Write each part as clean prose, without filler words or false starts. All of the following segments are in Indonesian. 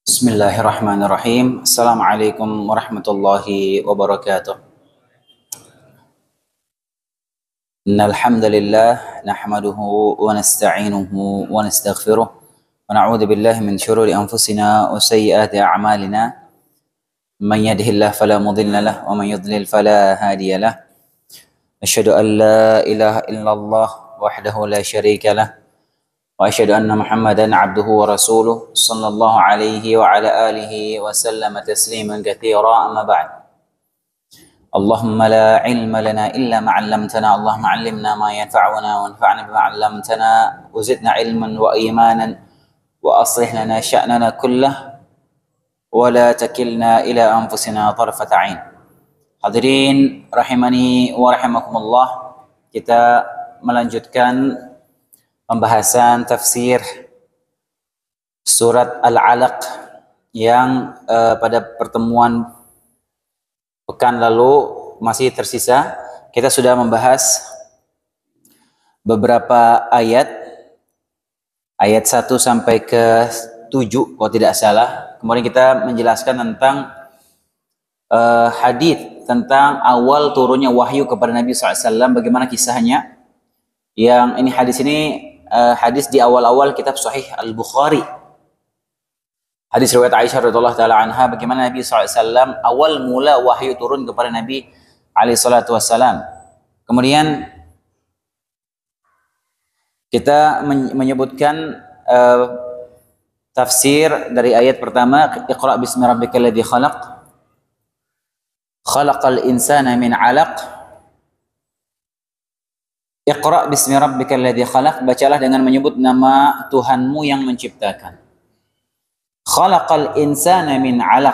Bismillahirrahmanirrahim. Assalamualaikum warahmatullahi wabarakatuh. Innal hamdalillah nahmaduhu wa nasta'inuhu wa nastaghfiruh wa na'udzu billahi min shururi anfusina wa sayyiati a'malina. Man yahdihillahu fala mudilla lahu wa man yudlil fala hadiya lahu. Asyhadu an la ilaha illallah wahdahu la syarika lahu wa asyhadu anna Muhammadan abduhu wa rasuluh sallallahu alaihi wa ala alihi wa sallama tasliman katsira amma ba'd. Allahumma la ilma lana illa ma 'allamtana. Allahumma 'allimna ma yanfa'una wanfa'na bima 'allamtana wa zidna ilman wa imanan wa aslih lana sya'nana kullah wa la takilna ila anfusina tarfata 'ain. Hadirin rahimani wa rahimakumullah, kita melanjutkan pembahasan tafsir surat Al-Alaq yang pada pertemuan pekan lalu masih tersisa. Kita sudah membahas beberapa ayat 1 sampai ke 7 kalau tidak salah. Kemudian kita menjelaskan tentang hadis tentang awal turunnya wahyu kepada Nabi SAW, bagaimana kisahnya. Yang ini hadis di awal-awal kitab Sahih Al-Bukhari. Hadis riwayat Aisyah radhiyallahu taala anha, bagaimana Nabi SAW awal mula wahyu turun kepada Nabi alaihi salatu wassalam. Kemudian kita menyebutkan tafsir dari ayat pertama, Iqra bismi rabbikal ladzi khalaq, khalaqal insana min 'alaq. Iqra bismi rabbikal ladzi khalaq, bacalah dengan menyebut nama Tuhanmu yang menciptakan. Khalaqal insana min 'alaq,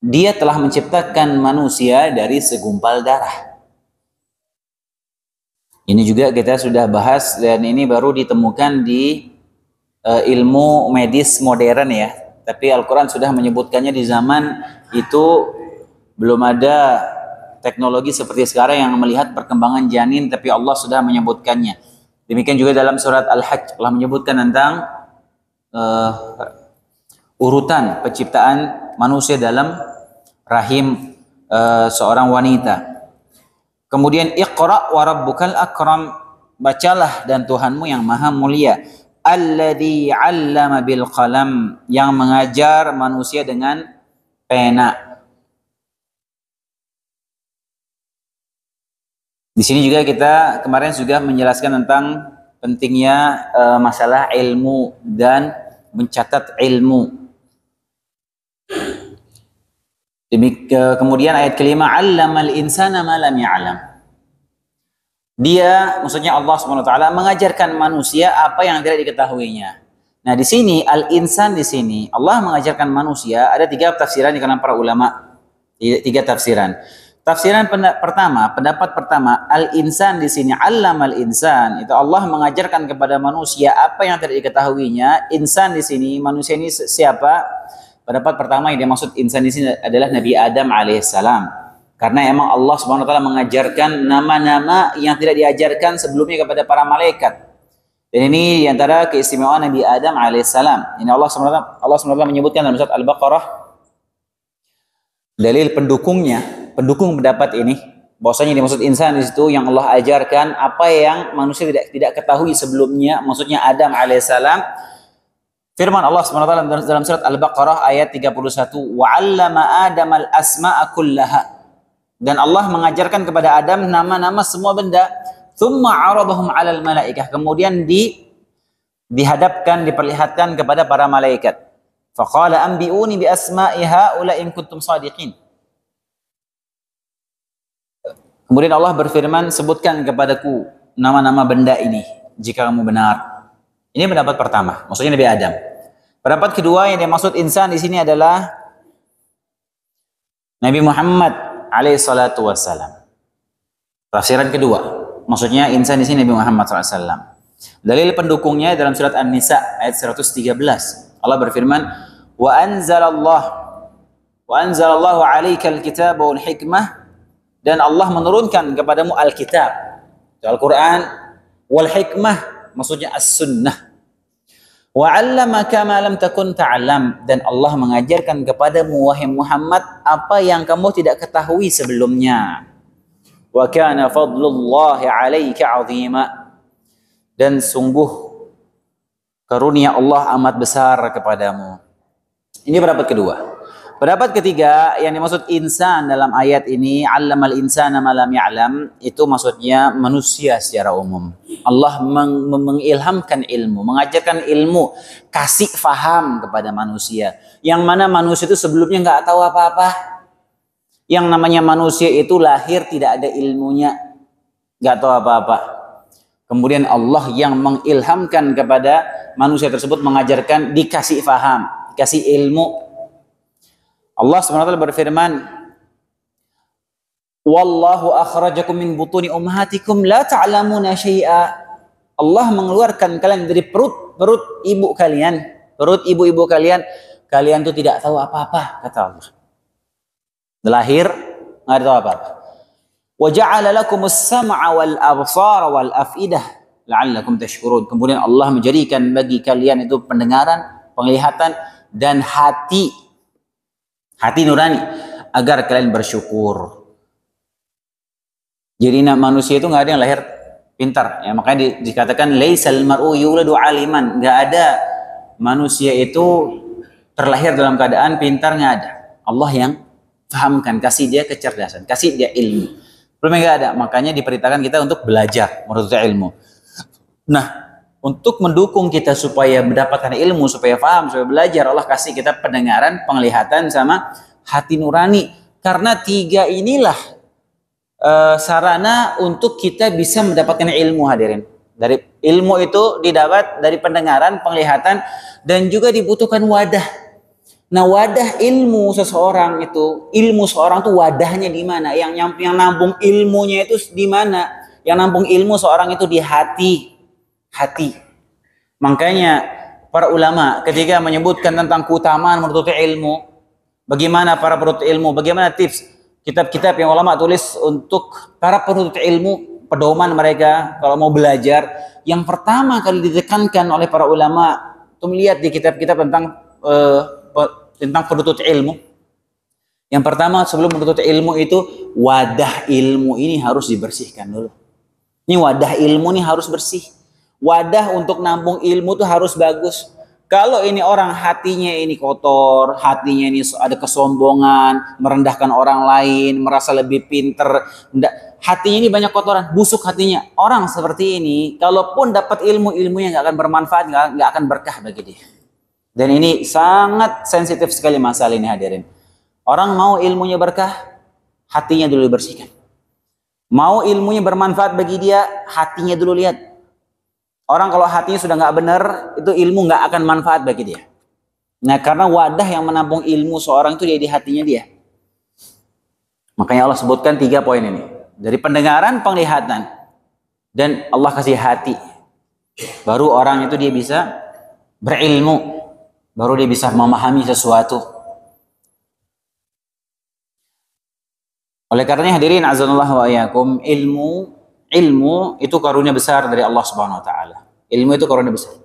dia telah menciptakan manusia dari segumpal darah. Ini juga kita sudah bahas dan ini baru ditemukan di ilmu medis modern ya. Tapi Al-Quran sudah menyebutkannya di zaman itu belum ada teknologi seperti sekarang yang melihat perkembangan janin, tapi Allah sudah menyebutkannya. Demikian juga dalam surat Al-Hajj telah menyebutkan tentang urutan penciptaan manusia dalam rahim seorang wanita. Kemudian Iqra wa rabbukal akram, bacalah dan Tuhanmu yang maha mulia. Alladzi 'allama bil qalam, yang mengajar manusia dengan pena. Di sini juga kita kemarin juga menjelaskan tentang pentingnya masalah ilmu dan mencatat ilmu. Kemudian ayat kelima, 'allamal insana ma lam ya'lam. Dia, maksudnya Allah Subhanahu wa taala, mengajarkan manusia apa yang tidak diketahuinya. Nah, di sini al-insan, di sini Allah mengajarkan manusia, ada 3 tafsiran di kalangan para ulama. 3 tafsiran. Tafsiran pendapat pertama, al-insan di sini, 'allamal insan, itu Allah mengajarkan kepada manusia apa yang tidak diketahuinya. Insan di sini, manusia ini siapa? Pendapat pertama yang dimaksud insan di sini adalah Nabi Adam alaihissalam. Karena emang Allah Subhanahu wa taala mengajarkan nama-nama yang tidak diajarkan sebelumnya kepada para malaikat. Dan ini di antara keistimewaan Nabi Adam alaihissalam. Ini Allah Subhanahu wa taala menyebutkan dalam surat Al-Baqarah, dalil pendukung pendapat ini, bahwasanya dimaksud insan di situ yang Allah ajarkan apa yang manusia tidak ketahui sebelumnya, maksudnya Adam alaihissalam. Firman Allah Subhanahu wa taala dalam surat Al-Baqarah ayat 31, wa 'allama Adamal asma'a kullaha, dan Allah mengajarkan kepada Adam nama-nama semua benda. Tsumma 'aradahum 'alal malaikah, kemudian dihadapkan, diperlihatkan kepada para malaikat. Faqala anbi'uni bi asma'i haula in kuntum shadiqin. Kemudian Allah berfirman, sebutkan kepadaku nama-nama benda ini jika kamu benar. Ini pendapat pertama, maksudnya Nabi Adam. Pendapat kedua yang dimaksud insan di sini adalah Nabi Muhammad alaihi wassalam. Tafsiran kedua, maksudnya insan di sini Nabi Muhammad SAW. Dalil pendukungnya dalam surat An-Nisa ayat 113. Allah berfirman, wa anzalallahu 'alaikal kitaba wal hikmah, dan Allah menurunkan kepadamu Alkitab, Al-Quran, wal hikmah maksudnya as-sunnah. Wa 'allamaka ma lam takun ta'lam, dan Allah mengajarkan kepadamu wahai Muhammad apa yang kamu tidak ketahui sebelumnya. Wa kana fadlullahi 'alaika 'azima, dan sungguh karunia Allah amat besar kepadamu. Ini pendapat kedua. Pendapat ketiga, yang dimaksud insan dalam ayat ini, 'allamal insana ma lam ya'lam, itu maksudnya manusia secara umum. Allah mengilhamkan ilmu, mengajarkan ilmu, kasih faham kepada manusia. Yang mana manusia itu sebelumnya nggak tahu apa-apa. Yang namanya manusia itu lahir tidak ada ilmunya, nggak tahu apa-apa. Kemudian Allah yang mengilhamkan kepada manusia tersebut, mengajarkan, dikasih faham, dikasih ilmu. Allah SWT berfirman, wallahu akhrajakum min butuni ummahatikum la ta'lamuna syai'a. Allah mengeluarkan kalian dari perut ibu kalian, perut ibu-ibu kalian, kalian itu tidak tahu apa-apa, kata Allah. Lahir nggak tahu apa-apa. Wa ja'ala lakumus sam'a wal absara wal afidah la'allakum tashkurun. Kemudian Allah menjadikan bagi kalian itu pendengaran, penglihatan, dan hati nurani, agar kalian bersyukur. Jadi manusia itu nggak ada yang lahir pintar, ya, makanya dikatakan laisal mar'u yuladu aliman, nggak ada manusia itu terlahir dalam keadaan pintar, nggak ada. Allah yang fahamkan, kasih dia kecerdasan, kasih dia ilmu. Belum nggak ada, makanya diperintahkan kita untuk belajar menuntut ilmu. Nah, untuk mendukung kita supaya mendapatkan ilmu, supaya paham, supaya belajar, Allah kasih kita pendengaran, penglihatan, sama hati nurani. Karena tiga inilah sarana untuk kita bisa mendapatkan ilmu, hadirin. Dari ilmu itu didapat dari pendengaran, penglihatan, dan juga dibutuhkan wadah. Nah, wadah ilmu seseorang itu, ilmu seorang itu wadahnya di mana? Yang nambung ilmunya itu di mana? Yang nambung ilmu seorang itu di hati. Makanya para ulama ketika menyebutkan tentang keutamaan menuntut ilmu, bagaimana para penuntut ilmu, bagaimana tips, kitab-kitab yang ulama tulis untuk para penuntut ilmu, pedoman mereka kalau mau belajar, yang pertama kali ditekankan oleh para ulama, itu melihat di kitab-kitab tentang penuntut ilmu. Yang pertama sebelum menuntut ilmu itu, wadah ilmu ini harus dibersihkan dulu. Ini wadah ilmu ini harus bersih. Wadah untuk nampung ilmu itu harus bagus. Kalau ini orang hatinya ini kotor, hatinya ini ada kesombongan, merendahkan orang lain, merasa lebih pinter, hatinya ini banyak kotoran, busuk hatinya. Orang seperti ini, kalaupun dapat ilmunya nggak akan bermanfaat, nggak akan berkah bagi dia. Dan ini sangat sensitif sekali masalah ini, hadirin. Orang mau ilmunya berkah, hatinya dulu dibersihkan. Mau ilmunya bermanfaat bagi dia, hatinya dulu lihat. Orang kalau hatinya sudah nggak benar, itu ilmu nggak akan manfaat bagi dia. Nah, karena wadah yang menampung ilmu seorang itu di hatinya dia. Makanya Allah sebutkan 3 poin ini. Dari pendengaran, penglihatan, dan Allah kasih hati. Baru orang itu dia bisa berilmu. Baru dia bisa memahami sesuatu. Oleh karenanya hadirin azanullah wa iyyakum, ilmu itu karunia besar dari Allah Subhanahu wa taala. Ilmu itu karunia besar.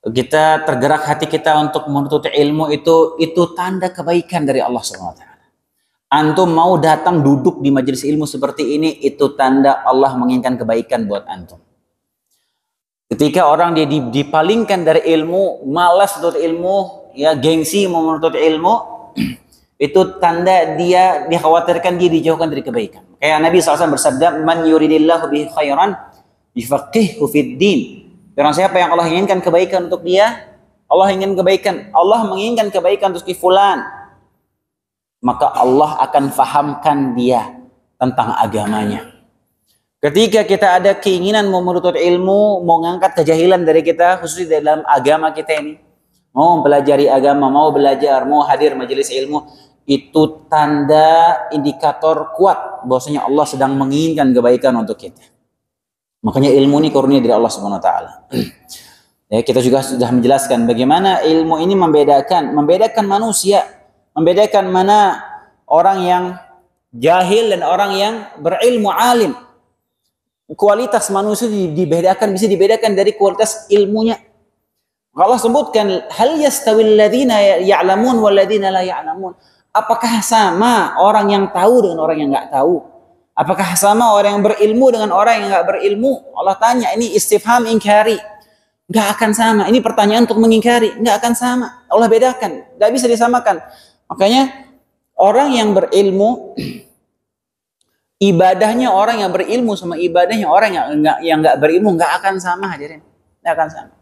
Kita tergerak hati kita untuk menuntut ilmu itu tanda kebaikan dari Allah Subhanahu wa taala. Antum mau datang duduk di majelis ilmu seperti ini, itu tanda Allah menginginkan kebaikan buat antum. Ketika orang dia dipalingkan dari ilmu, malas menuntut ilmu, ya gengsi mau menuntut ilmu, itu tanda dia dikhawatirkan dia dijauhkan dari kebaikan. Kayak Nabi SAW bersabda, man yuridillahu bihi khairan yufaqihu fid din. Barang siapa yang Allah inginkan kebaikan untuk dia, Allah ingin kebaikan, Allah menginginkan kebaikan untuk fulan, maka Allah akan fahamkan dia tentang agamanya. Ketika kita ada keinginan mau menuntut ilmu, mau mengangkat kejahilan dari kita, khususnya dalam agama kita ini, mau mempelajari agama, mau belajar, mau hadir majelis ilmu, itu tanda indikator kuat bahwasanya Allah sedang menginginkan kebaikan untuk kita. Makanya ilmu ini karunia dari Allah Subhanahu wa taala. Ya, kita juga sudah menjelaskan bagaimana ilmu ini membedakan manusia, membedakan mana orang yang jahil dan orang yang berilmu alim. Kualitas manusia bisa dibedakan dari kualitas ilmunya. Allah sebutkan hal yastawil ladzina ya'lamun wal ladzina la ya'lamun. Apakah sama orang yang tahu dengan orang yang enggak tahu? Apakah sama orang yang berilmu dengan orang yang enggak berilmu? Allah tanya, ini istifham inkari. Enggak akan sama. Ini pertanyaan untuk mengingkari, enggak akan sama. Allah bedakan, enggak bisa disamakan. Makanya orang yang berilmu, ibadahnya orang yang berilmu sama ibadahnya orang yang enggak berilmu enggak akan sama, hadirin. Enggak akan sama.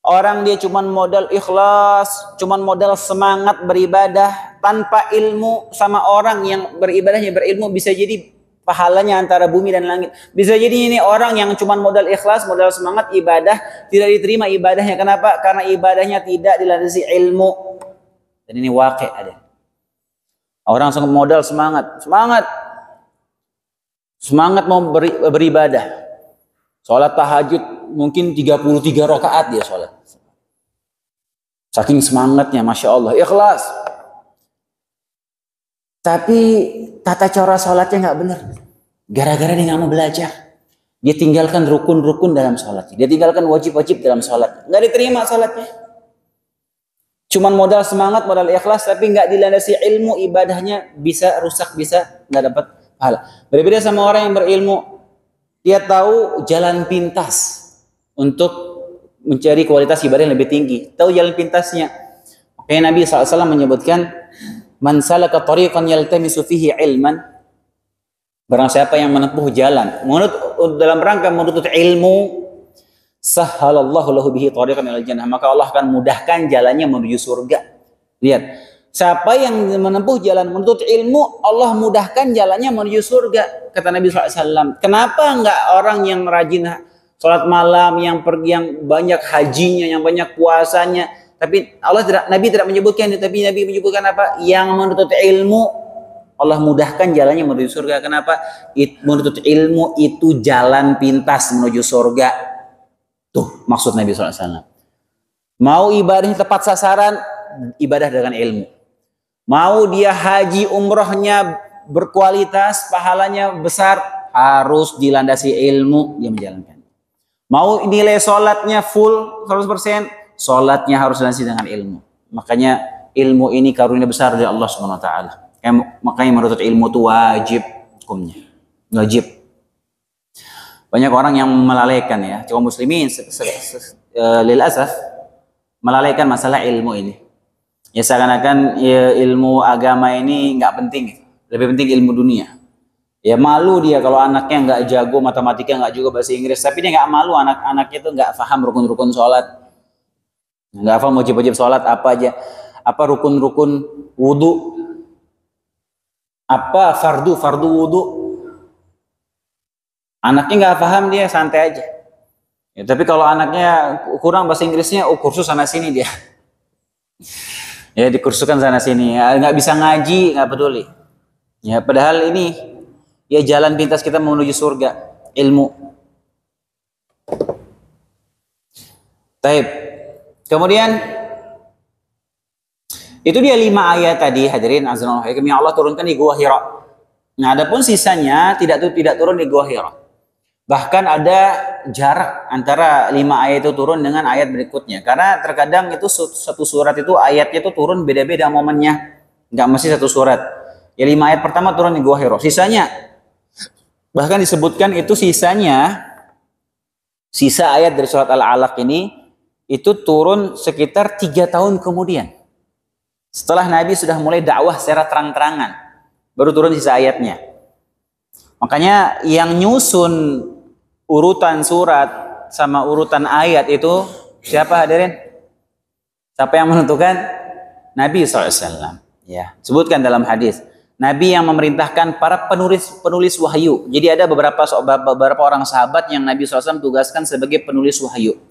Orang dia cuman modal ikhlas, cuman modal semangat beribadah tanpa ilmu, sama orang yang beribadahnya berilmu bisa jadi pahalanya antara bumi dan langit. Bisa jadi ini orang yang cuma modal ikhlas, modal semangat ibadah, tidak diterima ibadahnya. Kenapa? Karena ibadahnya tidak dilandasi ilmu. Dan ini wakil ada. Orang langsung modal semangat mau beribadah. Sholat tahajud mungkin 33 rakaat dia sholat. Saking semangatnya, Masya Allah, ikhlas. Tapi tata cara sholatnya nggak benar. Gara-gara dia nggak mau belajar. Dia tinggalkan rukun-rukun dalam sholatnya. Dia tinggalkan wajib-wajib dalam sholat. Nggak diterima sholatnya. Cuman modal semangat, modal ikhlas, tapi nggak dilandasi ilmu, ibadahnya bisa rusak, bisa nggak dapat pahala. Berbeda sama orang yang berilmu. Dia tahu jalan pintas untuk mencari kualitas ibadah yang lebih tinggi. Tahu jalan pintasnya. Makanya Nabi SAW menyebutkan, man salaka tariqan yaltamisu fihi ilman, barang siapa yang menempuh jalan dalam rangka menuntut ilmu, sahhalallahu lahu bihi tariqan ilal jannah, maka Allah akan mudahkan jalannya menuju surga. Lihat, siapa yang menempuh jalan menuntut ilmu, Allah mudahkan jalannya menuju surga. Kata Nabi SAW. Kenapa enggak orang yang rajin sholat malam, yang banyak hajinya, yang banyak puasanya, tapi Nabi tidak menyebutkan, tapi Nabi menyebutkan apa? Yang menuntut ilmu, Allah mudahkan jalannya menuju surga. Kenapa? Menuntut ilmu itu jalan pintas menuju surga. Tuh maksud Nabi SAW. Mau ibadahnya tepat sasaran, ibadah dengan ilmu. Mau dia haji umrohnya berkualitas, pahalanya besar, harus dilandasi ilmu, dia menjalankan. Mau nilai sholatnya full 100%, sholatnya harus dilandasi dengan ilmu. Makanya ilmu ini karunia besar dari Allah Subhanahu wa taala. Makanya menuntut ilmu itu wajib hukumnya. Wajib. Banyak orang yang melalaikan ya, kaum muslimin lil asaf melalaikan masalah ilmu ini. Ya seakan-akan ya, ilmu agama ini nggak penting, lebih penting ilmu dunia. Ya malu dia kalau anaknya nggak jago matematika, nggak jago bahasa Inggris, tapi dia nggak malu anak-anaknya itu nggak paham rukun-rukun sholat, nggak paham wajib-wajib sholat apa aja, apa rukun-rukun wudhu, apa fardu wudhu. Anaknya nggak paham, dia santai aja. Ya, tapi kalau anaknya kurang bahasa Inggrisnya, kursus sana sini dia. Ya dikursuskan sana sini, ya, nggak bisa ngaji, nggak peduli. Ya padahal ini ya jalan pintas kita menuju surga, ilmu. Taib. Kemudian itu dia 5 ayat tadi, hadirin azza wa jalla, yang Allah turunkan di Gua Hira. Nah, adapun sisanya tidak turun di Gua Hira. Bahkan ada jarak antara 5 ayat itu turun dengan ayat berikutnya. Karena terkadang itu satu surat itu ayatnya itu turun beda-beda momennya. Nggak mesti satu surat. Ya 5 ayat pertama turun di Gua Hira. Sisanya, bahkan disebutkan itu sisa ayat dari surat Al-Alaq ini, itu turun sekitar 3 tahun kemudian. Setelah Nabi sudah mulai dakwah secara terang-terangan. Baru turun sisa ayatnya. Makanya yang nyusun urutan surat sama urutan ayat itu siapa hadirin? Siapa yang menentukan? Nabi SAW. Ya, sebutkan dalam hadis. Nabi yang memerintahkan para penulis wahyu. Jadi ada beberapa orang sahabat yang Nabi SAW tugaskan sebagai penulis wahyu.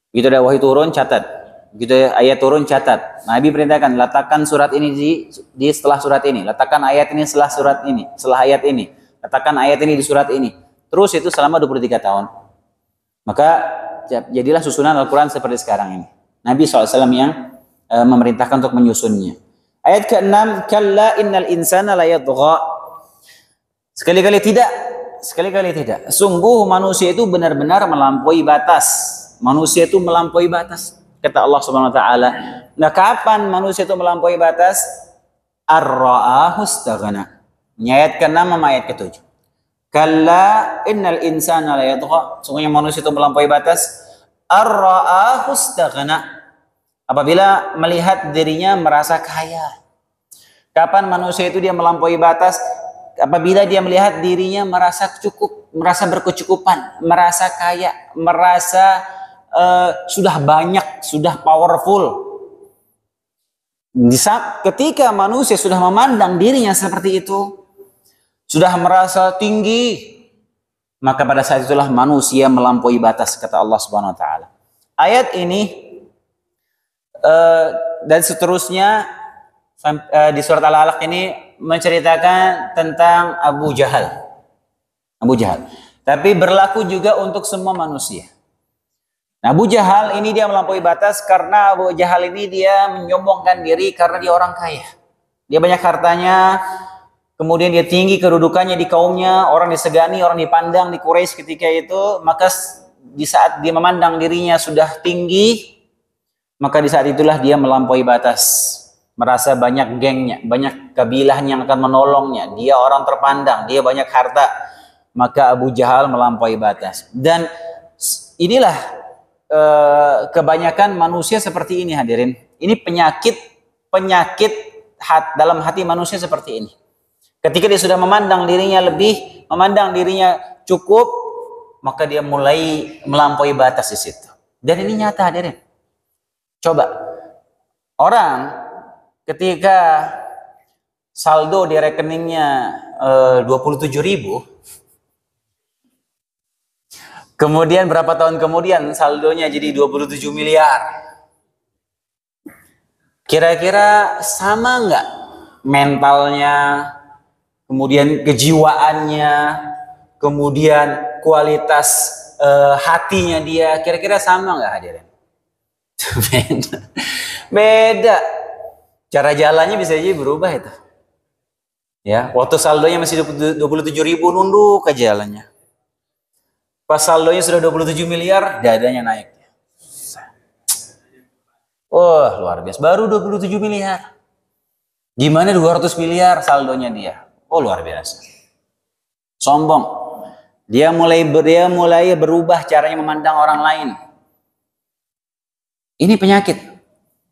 Begitu ada wahyu turun, catat. Begitu ayat turun, catat. Nabi perintahkan, letakkan surat ini setelah surat ini. Letakkan ayat ini setelah surat ini, setelah ayat ini. Letakkan ayat ini di surat ini. Terus itu selama 23 tahun. Maka jadilah susunan Al-Quran seperti sekarang ini. Nabi SAW yang memerintahkan untuk menyusunnya. Ayat ke-6, kalla innal insana la yatgha. Sekali-kali tidak. Sekali-kali tidak. Sungguh manusia itu benar-benar melampaui batas. Manusia itu melampaui batas. Kata Allah Subhanahu wa taala. Nah, kapan manusia itu melampaui batas? Ar-ra'ahu istaghna. Ayat ke-6 sama ayat ke-7. Kalla innal insana la yatgha. Sungguhnya manusia itu melampaui batas. Ar-ra'ahu istaghna. Apabila melihat dirinya merasa kaya. Kapan manusia itu dia melampaui batas? Apabila dia melihat dirinya merasa cukup, merasa berkecukupan, merasa kaya, merasa sudah banyak, sudah powerful. Ketika manusia sudah memandang dirinya seperti itu, sudah merasa tinggi, maka pada saat itulah manusia melampaui batas, kata Allah Subhanahu wa taala. Ayat ini dan seterusnya di surat Al-Alaq ini menceritakan tentang Abu Jahal. Abu Jahal. Tapi berlaku juga untuk semua manusia. Nah, Abu Jahal ini dia melampaui batas karena Abu Jahal ini dia menyombongkan diri karena dia orang kaya. Dia banyak hartanya, kemudian dia tinggi kedudukannya di kaumnya, orang disegani, orang dipandang di Quraisy ketika itu. Maka di saat dia memandang dirinya sudah tinggi, maka di saat itulah dia melampaui batas. Merasa banyak gengnya, banyak kabilahnya yang akan menolongnya. Dia orang terpandang, dia banyak harta. Maka Abu Jahal melampaui batas. Dan inilah kebanyakan manusia seperti ini, hadirin. Ini penyakit dalam hati manusia seperti ini. Ketika dia sudah memandang dirinya lebih, memandang dirinya cukup, maka dia mulai melampaui batas di situ. Dan ini nyata, hadirin. Coba orang ketika saldo di rekeningnya 27.000, kemudian berapa tahun kemudian saldonya jadi 27 miliar. Kira-kira sama nggak mentalnya, kemudian kejiwaannya, kemudian kualitas hatinya dia, kira-kira sama nggak, hadirin? Beda. Cara jalannya bisa aja berubah itu. Ya, waktu saldonya masih 27.000 nunduk ke jalannya. Pas saldonya sudah 27 miliar, dadanya naik. Oh, luar biasa. Baru 27 miliar. Gimana 200 miliar saldonya dia? Oh, luar biasa. Sombong. Dia mulai berubah caranya memandang orang lain. Ini penyakit.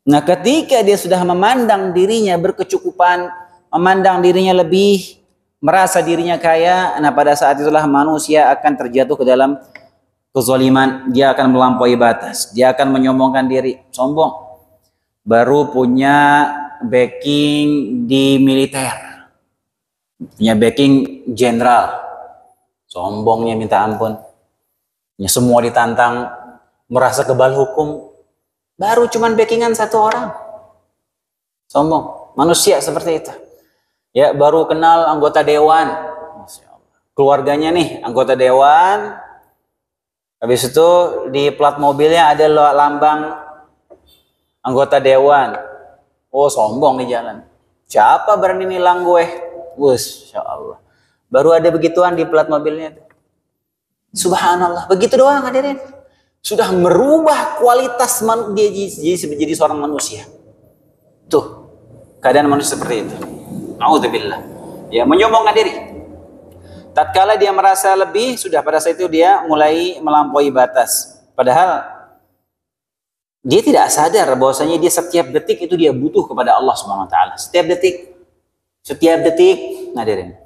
Nah, ketika dia sudah memandang dirinya berkecukupan, memandang dirinya lebih, merasa dirinya kaya, nah pada saat itulah manusia akan terjatuh ke dalam kezaliman. Dia akan melampaui batas, dia akan menyombongkan diri, sombong. Baru punya backing di militer, punya backing jenderal, sombongnya minta ampun. Ya, semua ditantang, merasa kebal hukum. Baru cuman backingan satu orang. Sombong. Manusia seperti itu. Ya, baru kenal anggota dewan. Keluarganya nih, anggota dewan. Habis itu di plat mobilnya ada lambang anggota dewan. Oh, sombong di jalan. Siapa berani nilang gue? Masya Allah. Baru ada begituan di plat mobilnya. Subhanallah. Begitu doang, hadirin. Sudah merubah kualitas dia jadi seorang manusia. Tuh, keadaan manusia seperti itu. A'udzubillah. Ya, menyombongkan diri. Tatkala dia merasa lebih, sudah pada saat itu dia mulai melampaui batas. Padahal dia tidak sadar bahwasanya dia setiap detik itu dia butuh kepada Allah Subhanahu wa taala. Setiap detik, hadirin.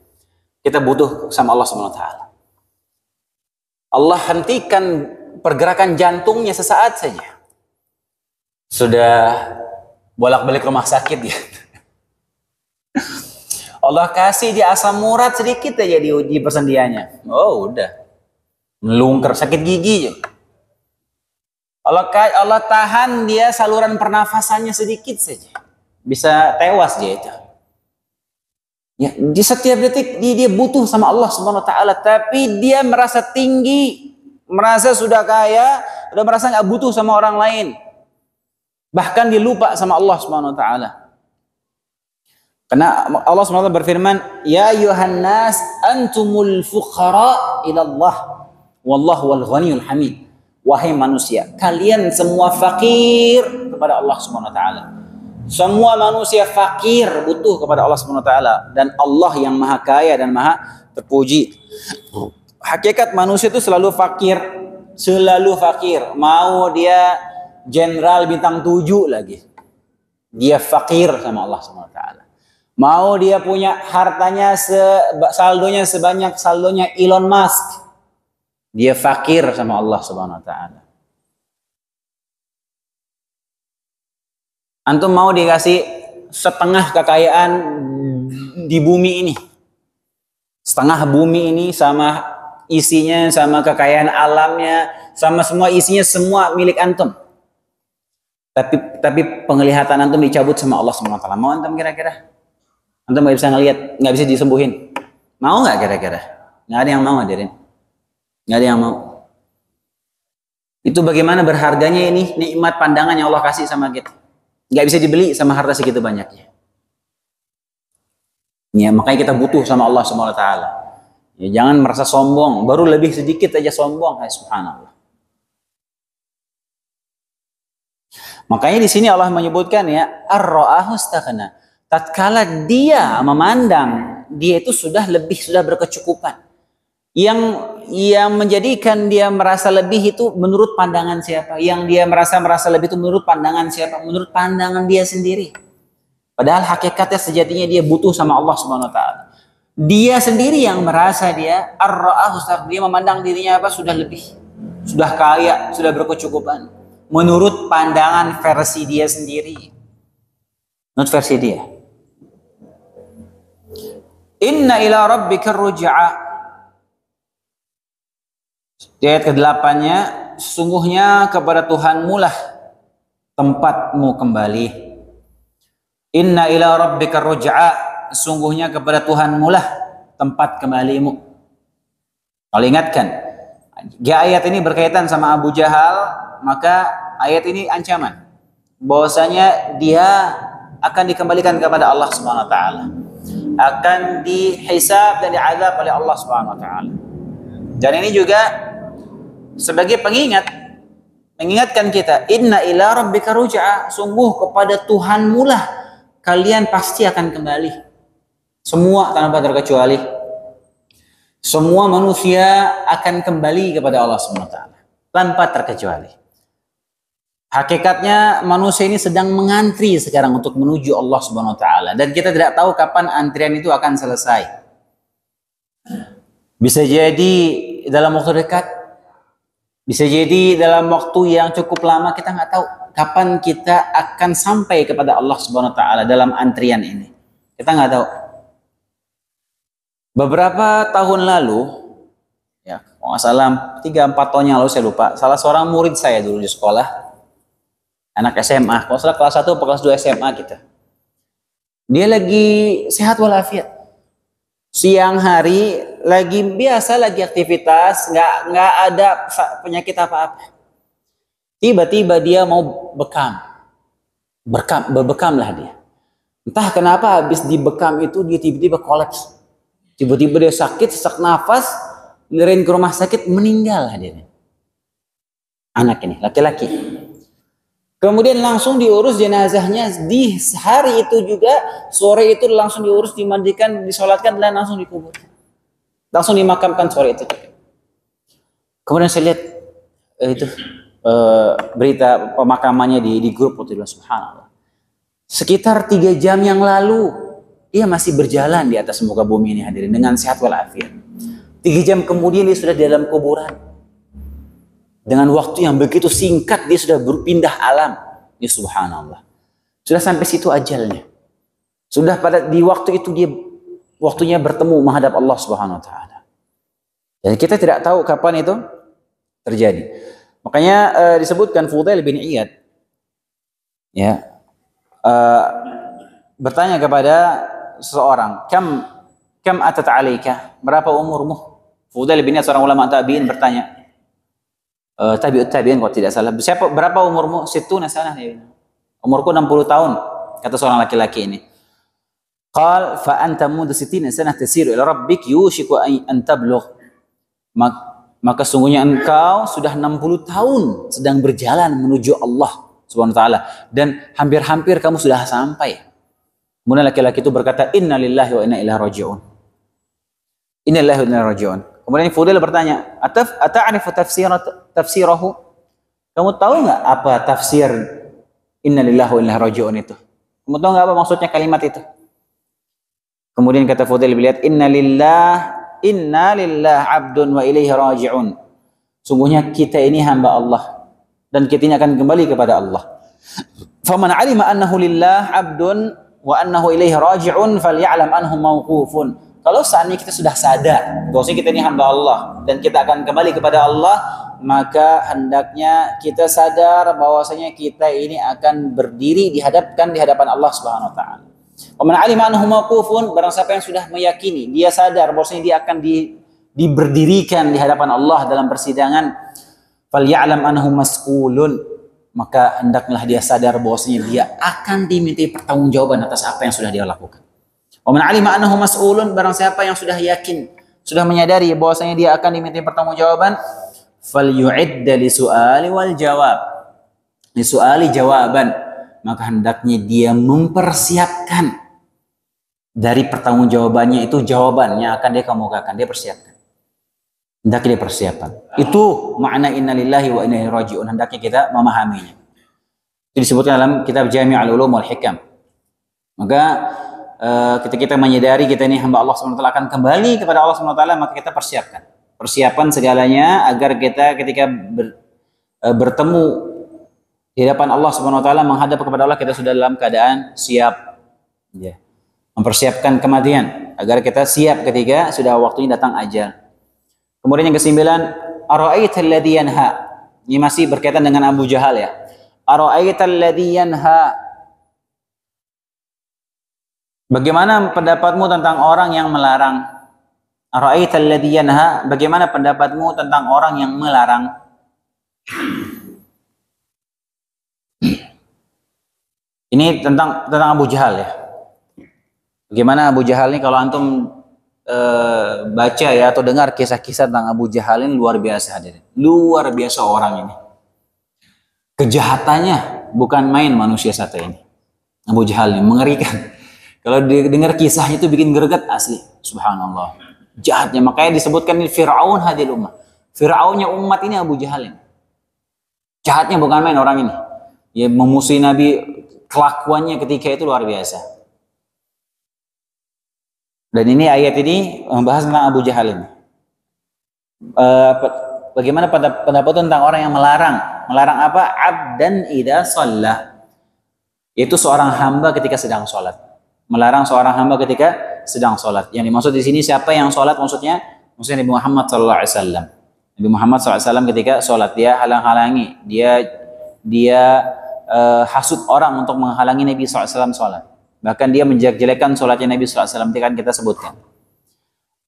Kita butuh sama Allah Subhanahu wa taala. Allah hentikan pergerakan jantungnya sesaat saja, sudah bolak-balik rumah sakit ya. Allah kasih dia asam urat sedikit aja di persendiannya. Oh, udah melungker, sakit gigi juga. Allah tahan dia saluran pernafasannya sedikit saja, bisa tewas dia itu. Ya, di setiap detik dia butuh sama Allah Subhanahu wa taala, tapi dia merasa tinggi, merasa sudah kaya, sudah merasa nggak butuh sama orang lain. Bahkan dia lupa sama Allah Subhanahu wa taala. Karena Allah Subhanahu wa taala berfirman, "Ya ayuhan nas antumul fuqara ila Allah, wallahu wal ghaniyul hamid." Wahai manusia, kalian semua fakir kepada Allah Subhanahu wa taala. Semua manusia fakir, butuh kepada Allah Subhanahu wa taala, dan Allah yang Maha Kaya dan Maha Terpuji. Hakikat manusia itu selalu fakir, selalu fakir. Mau dia jenderal bintang 7 lagi, dia fakir sama Allah Subhanahu wa taala. Mau dia punya hartanya saldonya sebanyak saldonya Elon Musk, dia fakir sama Allah Subhanahu wa taala. Antum mau dikasih setengah kekayaan di bumi ini, setengah bumi ini sama isinya, sama kekayaan alamnya, sama semua isinya, semua milik antum. Tapi penglihatan antum dicabut sama Allah Subhanahu wa taala. Mau antum kira-kira? Antum nggak bisa ngelihat, nggak bisa disembuhin. Mau nggak kira-kira? Nggak ada yang mau, hadirin. Nggak ada yang mau. Itu bagaimana berharganya ini nikmat pandangan yang Allah kasih sama kita. Nggak bisa dibeli sama harta segitu banyaknya. Ya, makanya kita butuh sama Allah Subhanahu wa taala. Ya, jangan merasa sombong, baru lebih sedikit aja sombong, hai subhanallah. Makanya di sini Allah menyebutkan ya, ar-ra'ahu istaghna. Tatkala dia memandang, dia itu sudah berkecukupan. Yang menjadikan dia merasa lebih itu menurut pandangan siapa? Yang dia merasa lebih itu menurut pandangan siapa? Menurut pandangan dia sendiri. Padahal hakikatnya sejatinya dia butuh sama Allah Subhanahu wa taala. Dia sendiri yang merasa dia ar-ra'ahu, dia memandang dirinya apa? Sudah lebih, sudah kaya, sudah berkecukupan. Menurut pandangan versi dia sendiri. Menurut versi dia. Inna ila rabbika ruj'a. Di ayat ke-8-nya, sesungguhnya kepada Tuhanmu lah tempatmu kembali. Inna ila rabbika ruj'a, sesungguhnya kepada Tuhanmu lah tempat kembalimu. Kalau ingatkan, jika ayat ini berkaitan sama Abu Jahal, maka ayat ini ancaman bahwasanya dia akan dikembalikan kepada Allah Subhanahu wa taala. Akan dihisab dan diazab oleh Allah Subhanahu wa taala. Dan ini juga sebagai mengingatkan kita, inna ila rabbika ruj'a, sungguh kepada Tuhanmu lah kalian pasti akan kembali. Semua tanpa terkecuali. Semua manusia akan kembali kepada Allah Subhanahu wa taala tanpa terkecuali. Hakikatnya manusia ini sedang mengantri sekarang untuk menuju Allah Subhanahu wa taala, dan kita tidak tahu kapan antrian itu akan selesai. Bisa jadi dalam waktu dekat, bisa jadi dalam waktu yang cukup lama, kita nggak tahu kapan kita akan sampai kepada Allah Subhanahu wa taala dalam antrian ini. Kita nggak tahu. Beberapa tahun lalu, ya, kalau nggak salah 3-4 tahun yang lalu saya lupa, salah seorang murid saya dulu di sekolah, anak SMA, kalau salah kelas 1 atau kelas 2 SMA kita. Dia lagi sehat walafiat. Siang hari lagi biasa, lagi aktivitas, nggak ada penyakit apa-apa. Tiba-tiba dia mau berbekam lah dia. Entah kenapa habis dibekam itu dia tiba-tiba kolaps. Tiba-tiba dia sakit, sesak nafas, ngerain ke rumah sakit, meninggal dia. Anak ini, laki-laki. Kemudian langsung diurus jenazahnya di hari itu juga, sore itu langsung diurus, dimandikan, disolatkan, dan langsung dikubur. Langsung dimakamkan sore itu. Kemudian saya lihat berita pemakamannya di grup itu, subhanallah. Sekitar 3 jam yang lalu, dia masih berjalan di atas muka bumi ini, hadirin, dengan sehat walafiat. 3 jam kemudian dia sudah di dalam kuburan. Dengan waktu yang begitu singkat dia sudah berpindah alam. Ya subhanallah. Sudah sampai situ ajalnya. Sudah di waktu itu dia waktunya bertemu menghadap Allah Subhanahu wa taala. Dan kita tidak tahu kapan itu terjadi. Makanya disebutkan Fudail bin Iyad bertanya kepada seseorang, kam atat alaika, berapa umurmu? Fudail bin Iyad, seorang ulama tabi'in, bertanya, tabi'ut tabi'in kalau tidak salah, berapa umurmu? Sittuna sanah, umurku 60 tahun, kata seorang laki-laki ini. Qal fa anta mundu sittina sanah tasiru ila rabbik yushiku an tablugh. Maka sungguhnya engkau sudah 60 tahun sedang berjalan menuju Allah Subhanahu wa taala, dan hampir-hampir kamu sudah sampai. Kemudian laki-laki itu berkata, inna lillahi wa inna ilaihi raji'un. Inna lillahi wa inna ilaihi raji'un. Kemudian Fudail bertanya, ata'rifu tafsirahu? Kamu tahu nggak apa tafsir inna lillahi wa inna ilaihi raji'un itu? Kamu tahu nggak apa maksudnya kalimat itu? Kemudian kata Fudail, lihat, inna lillah abdun wa ilaihi raji'un. Sungguhnya kita ini hamba Allah dan kita ini akan kembali kepada Allah. Faman 'alima annahu lillah abdun wa annahu ilaihi raji'un falyalam anhu mauqufun. Kalau saatnya kita sudah sadar bahwasanya kita ini hamba Allah dan kita akan kembali kepada Allah, maka hendaknya kita sadar bahwasanya kita ini akan berdiri di hadapan Allah Subhanahu wa taala. Wa man 'alima annahu mauqufun, barang siapa yang sudah meyakini, dia sadar bahwasanya dia akan diberdirikan di hadapan Allah dalam persidangan, falyalam annahu mas'ulun, maka hendaklah dia sadar bahwasanya dia akan dimintai pertanggungjawaban atas apa yang sudah dia lakukan. Wa man 'alima annahu mas'ulun, barang siapa yang sudah yakin, sudah menyadari bahwasanya dia akan dimintai pertanggungjawaban, falyu'idda lisu'ali wal jawab. Lisu'ali jawaban, maka hendaknya dia mempersiapkan dari pertanggungjawabannya itu jawaban yang akan dia kemukakan, dia persiapkan. Hendaknya dia persiapkan. Itu makna inna lillahi wa inna ilaihi raji'un, hendaknya kita memahaminya. Itu disebutkan dalam kitab Jami'ul Ulum wal Hikam. Maka kita menyadari kita ini hamba Allah SWT akan kembali kepada Allah SWT, maka kita persiapkan. Persiapan segalanya agar kita ketika bertemu di hadapan Allah Subhanahu wa taala, menghadap kepada Allah, kita sudah dalam keadaan siap. Ya. Mempersiapkan kematian agar kita siap ketika sudah waktunya datang ajal. Kemudian yang ke-9, ara'aital ladzi yanha. Ini masih berkaitan dengan Abu Jahal ya. Ara'aital ladzi yanha. Bagaimana pendapatmu tentang orang yang melarang? Ara'aital ladzi yanha. Bagaimana pendapatmu tentang orang yang melarang? Ini tentang Abu Jahal ya. Bagaimana Abu Jahal ini, kalau antum baca ya atau dengar kisah-kisah tentang Abu Jahal ini, luar biasa hadirin. Luar biasa orang ini. Kejahatannya bukan main manusia satu ini. Abu Jahal ini mengerikan. Kalau dengar kisahnya itu bikin greget asli. Subhanallah. Jahatnya, makanya disebutkan ini Fir'aun hadil ummah. Fir'aunnya umat ini Abu Jahal ini. Jahatnya bukan main orang ini. Ya, memusuhi Nabi, kelakuannya ketika itu luar biasa. Dan ini ayat ini membahas tentang Abu Jahal ini. Bagaimana pendapat tentang orang yang melarang? Melarang apa? Abdan idza shalla. Itu seorang hamba ketika sedang sholat. Melarang seorang hamba ketika sedang sholat. Yang dimaksud di sini siapa yang sholat? Maksudnya Nabi Muhammad SAW. Nabi Muhammad SAW ketika sholat, dia halang-halangi, dia hasut orang untuk menghalangi Nabi SAW sholat. Bahkan dia menjelek-jelekan sholatnya Nabi SAW. Itu kan kita sebutkan.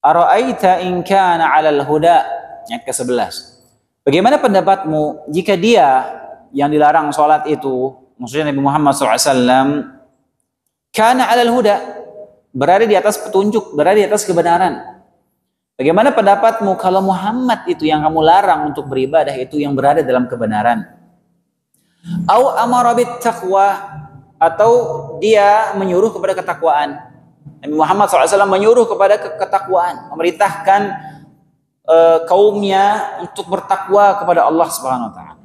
Ara'aita in kana 'alal huda. Ayat ke-11. Bagaimana pendapatmu jika dia yang dilarang sholat itu, maksudnya Nabi Muhammad SAW, kana 'alal huda, berada di atas petunjuk, berada di atas kebenaran. Bagaimana pendapatmu kalau Muhammad itu yang kamu larang untuk beribadah itu yang berada dalam kebenaran? Au amara bit taqwa, atau dia menyuruh kepada ketakwaan. Nabi Muhammad SAW menyuruh kepada ketakwaan, memerintahkan kaumnya untuk bertakwa kepada Allah Subhanahu wa taala.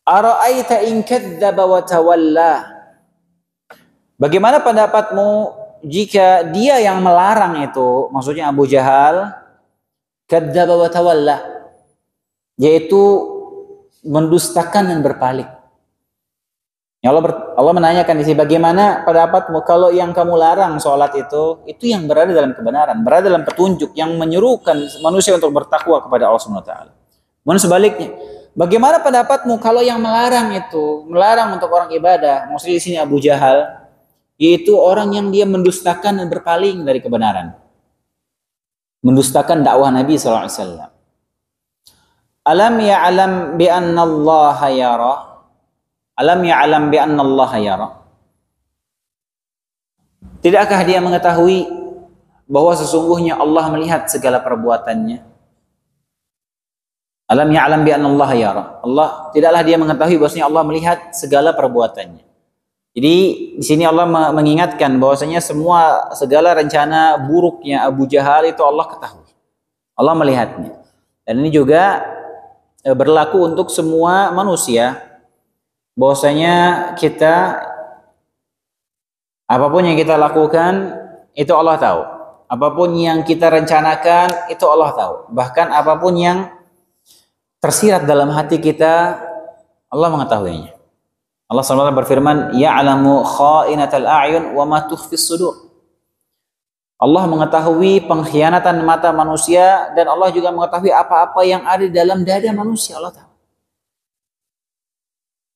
Ara'aita in kadzdzaba wa tawalla. Bagaimana pendapatmu jika dia yang melarang itu, maksudnya Abu Jahal, kadzdzaba wa tawalla, yaitu mendustakan dan berpaling. Ya Allah menanyakan di sini, bagaimana pendapatmu kalau yang kamu larang sholat itu yang berada dalam kebenaran, berada dalam petunjuk, yang menyuruhkan manusia untuk bertakwa kepada Allah Subhanahu wa taala. Namun sebaliknya, bagaimana pendapatmu kalau yang melarang itu, melarang untuk orang ibadah, maksudnya di sini Abu Jahal, yaitu orang yang dia mendustakan dan berpaling dari kebenaran, mendustakan dakwah Nabi SAW. Alam ya'lam bi anna Allah yara. Alam ya'lam bi anna Allah yara. Tidakkah dia mengetahui bahwa sesungguhnya Allah melihat segala perbuatannya? Alam ya'lam bi anna Allah yara. Allah tidaklah dia mengetahui bahwasanya Allah melihat segala perbuatannya. Jadi di sini Allah mengingatkan bahwasanya segala rencana buruknya Abu Jahal itu Allah ketahui. Allah melihatnya. Dan ini juga berlaku untuk semua manusia, bahwasanya kita apapun yang kita lakukan itu Allah tahu. Apapun yang kita rencanakan itu Allah tahu. Bahkan apapun yang tersirat dalam hati kita, Allah mengetahuinya. Allah SWT berfirman, ya'lamu kha'inatal a'yun wa ma tukhfis sudur. Allah mengetahui pengkhianatan mata manusia, dan Allah juga mengetahui apa-apa yang ada di dalam dada manusia. Allah tahu.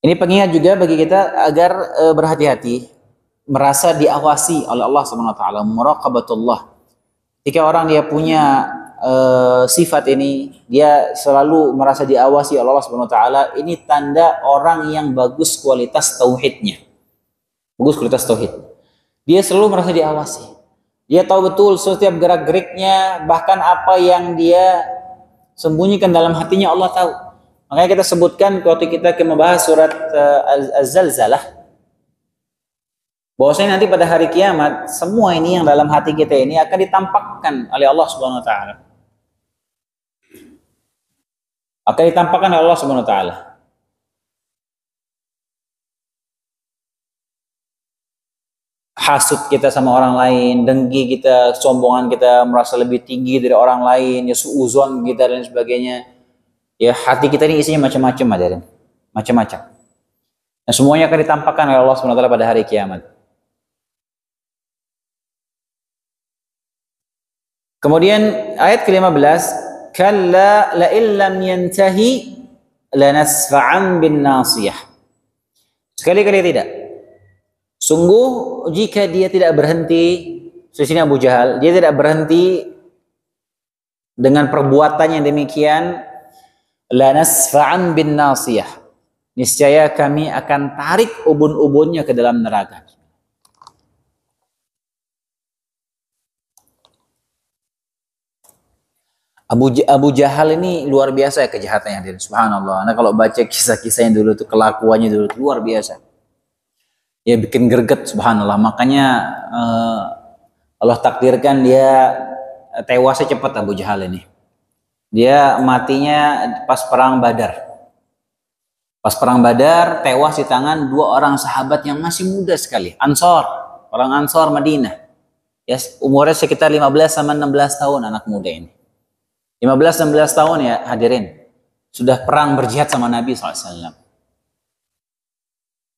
Ini pengingat juga bagi kita agar berhati-hati, merasa diawasi oleh Allah SWT, muraqabatullah. Jika orang dia punya sifat ini, dia selalu merasa diawasi oleh Allah SWT, ini tanda orang yang bagus kualitas tauhidnya. Bagus kualitas tauhid. Dia selalu merasa diawasi. Dia tahu betul setiap gerak-geriknya, bahkan apa yang dia sembunyikan dalam hatinya Allah tahu. Makanya kita sebutkan waktu kita membahas surat Az-Zalzalah, bahwasanya nanti pada hari kiamat semua ini yang dalam hati kita ini akan ditampakkan oleh Allah Subhanahu wa taala. Akan ditampakkan oleh Allah Subhanahu wa taala. Hasud kita sama orang lain, dengki kita, sombongan kita, merasa lebih tinggi dari orang lain, ya suuzon kita dan sebagainya. Ya hati kita ini isinya macam-macam, hadirin. Macam-macam. Nah, semuanya akan ditampakkan oleh Allah SWT pada hari kiamat. Kemudian ayat ke-15, kalla la illam yantahi lanasfa'an bin nasiyah. Sekali-kali tidak. Sungguh jika dia tidak berhenti, sesungguhnya Abu Jahal, dia tidak berhenti dengan perbuatannya demikian, lanasfa'an bin nasiyah, niscaya kami akan tarik ubun-ubunnya ke dalam neraka. Abu Jahal ini luar biasa ya kejahatannya, subhanallah. Nah kalau baca kisah-kisahnya dulu tuh, kelakuannya dulu tuh luar biasa. Ya bikin greget, subhanallah. Makanya Allah takdirkan dia tewasnya cepat, Abu Jahal ini. Dia matinya pas perang Badar. Pas perang Badar tewas di tangan dua orang sahabat yang masih muda sekali, Ansor, orang Ansor Madinah. Ya, umurnya sekitar 15 sama 16 tahun anak muda ini. 15-16 tahun ya hadirin. Sudah perang berjihad sama Nabi SAW.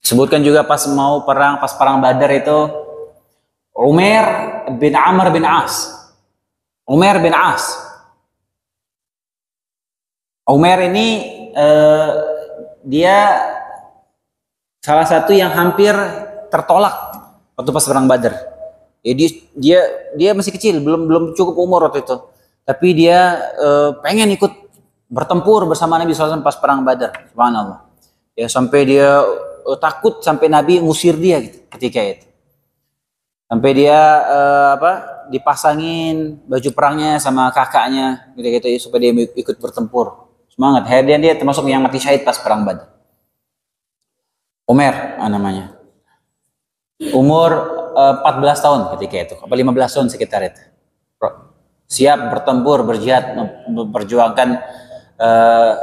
Sebutkan juga pas perang Badar itu, Umair bin Amr bin As. Umair bin As. Umair ini dia salah satu yang hampir tertolak waktu pas perang Badar. Dia masih kecil, belum cukup umur waktu itu. Tapi dia pengen ikut bertempur bersama Nabi SAW pas perang Badar. Subhanallah. Ya sampai dia takut sampai Nabi ngusir dia gitu, ketika itu. Sampai dia dipasangin baju perangnya sama kakaknya gitu supaya dia ikut bertempur. Semangat. Akhirnya dia termasuk yang mati syahid pas perang Badar. Umar namanya. Umur 14 tahun ketika itu, apa 15 tahun sekitar itu. Siap bertempur, berjihad, memperjuangkan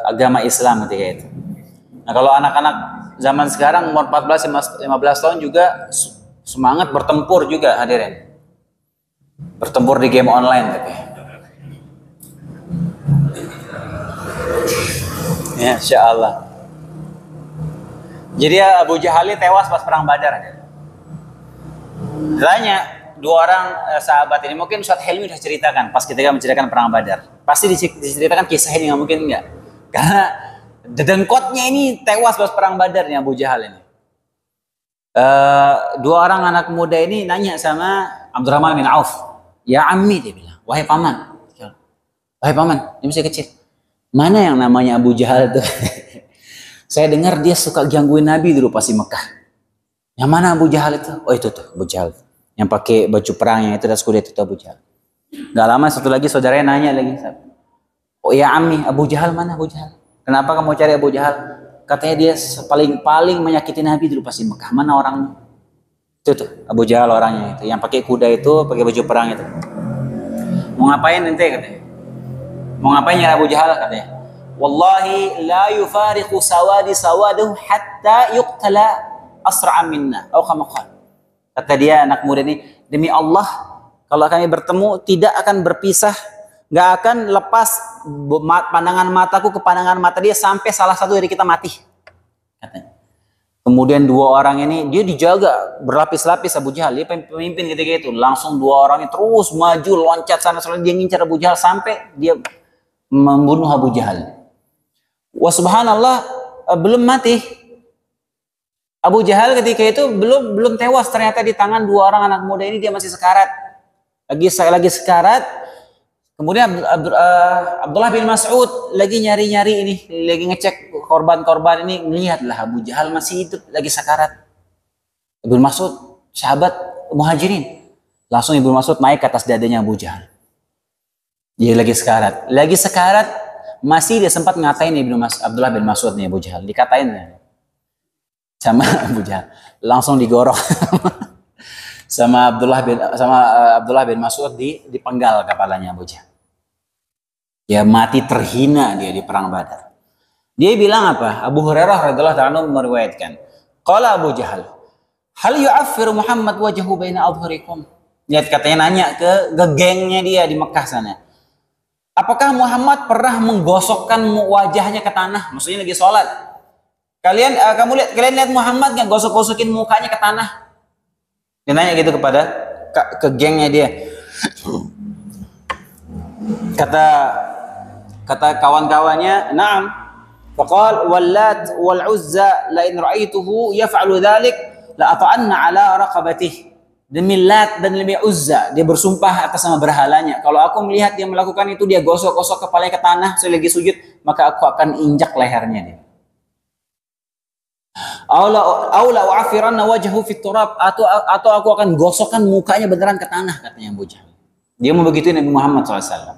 agama Islam ketika itu. Nah, kalau anak-anak zaman sekarang umur 14-15 tahun juga semangat bertempur juga hadirin. Bertempur di game online tapi. Ya, insyaallah. Jadi Abu Jahal tewas pas perang Badar. Tanya dua orang sahabat ini, mungkin Ustaz Helmi sudah ceritakan pas ketika menceritakan perang Badar. Pasti diceritakan kisah ini, nggak mungkin enggak. Karena dedengkotnya ini tewas pas perang Badar nih Abu Jahal ini. Dua orang anak muda ini nanya sama Abdurrahman bin Auf. Ya ammi, dia bilang, wahai paman. Wahai paman, ini masih kecil. Mana yang namanya Abu Jahal itu? Saya dengar dia suka gangguin Nabi dulu pas di Mekah. Yang mana Abu Jahal itu? Oh itu tuh Abu Jahal. Yang pakai baju perang yang itu dan kuda itu Abu Jahal. Gak lama satu lagi saudaranya nanya lagi. Oh ya ammi, Abu Jahal mana Abu Jahal? Kenapa kamu cari Abu Jahal? Katanya dia paling menyakiti Nabi dulu pas di Mekah. Mana orangnya? Itu tuh Abu Jahal orangnya itu. Yang pakai kuda itu, pakai baju perang itu. Mau ngapain nanti katanya? Mau ngapain ya Abu Jahal katanya? Wallahi la yufariqu sawadahu hatta yuqtala asra'a minna. Atau kama qala. Kata dia anak muda ini, demi Allah kalau kami bertemu tidak akan berpisah, nggak akan lepas pandangan mataku ke pandangan mata dia sampai salah satu dari kita mati. Katanya. Kemudian dua orang ini dia dijaga berlapis-lapis Abu Jahal, dia pemimpin ketika itu. Langsung dua orang ini terus maju loncat sana sana dia ngincar Abu Jahal sampai dia membunuh Abu Jahal. Wah subhanallah, belum mati. Abu Jahal ketika itu belum tewas, ternyata di tangan dua orang anak muda ini dia masih sekarat. Lagi sekarat. Kemudian Abdullah bin Mas'ud lagi nyari-nyari ini, lagi ngecek korban-korban ini, melihatlah Abu Jahal masih hidup, lagi sekarat. Ibnu Mas'ud, sahabat Muhajirin. Langsung Ibnu Mas'ud naik ke atas dadanya Abu Jahal. Dia lagi sekarat, masih dia sempat ngatain Abdullah bin Mas'ud nih Abu Jahal, dikatain sama Abu Jahal, langsung digorok sama Abdullah bin Mas'ud dipenggal kepalanya Abu Jahal. Ya mati terhina dia di perang Badar. Dia bilang apa? Abu Hurairah radhiyallahu ta'ala meriwayatkan, qala Abu Jahal, hal yu'affiru Muhammad wajhahu baina adhhurikum. Lihat katanya nanya ke gengnya dia di Mekah sana. Apakah Muhammad pernah menggosokkan wajahnya ke tanah? Maksudnya lagi sholat. Kalian lihat Muhammad nggak gosok-gosokin mukanya ke tanah? Dia nanya gitu kepada ke gengnya dia. Kata kawan-kawannya, "Na'am." Faqal wallat wal uzza la in ra'aituhu yaf'alu dhalik la ata'anna ala raqabatihi. Demi Lat dan demi Uzza, dia bersumpah atas nama berhalanya. Kalau aku melihat dia melakukan itu, dia gosok-gosok kepalanya ke tanah, saya lagi sujud, maka aku akan injak lehernya dia. Aula wa'afiranna wajhahu fit turab, atau aku akan gosokkan mukanya beneran ke tanah, katanya Abu Jahal. Dia mau begitu Nabi Muhammad SAW.